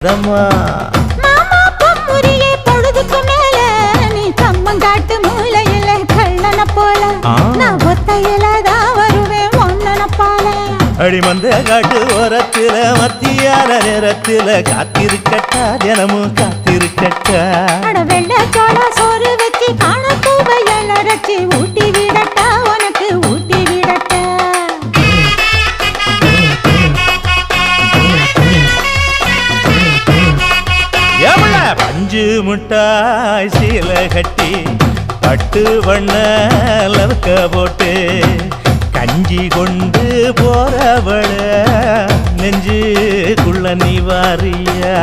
மாமா பொம்முரியே பொழுதுக்கு மேல நீ கம்மங்காட்டு மூலையில கள்ளன போல நான் ஒத்தையில தான் வருவேன் ஒன்னன போல அடிமந்த காட்டு ஓரத்துல மத்தியான நேரத்துல காத்திருக்கட்டா தினமும் காத்திருக்கட்டா வெள்ள சோள சோறு வச்சு காண பூவையல் அரைச்சி ஊட்டி விடட்டா உனக்கு ஊட்டி விடட்டா பஞ்சு முட்டாய் சீல கட்டி பட்டு வண்ண லவக்க போட்டு கஞ்சி கொண்டு போறவள நெஞ்சுக்குள்ள நீ வாரியா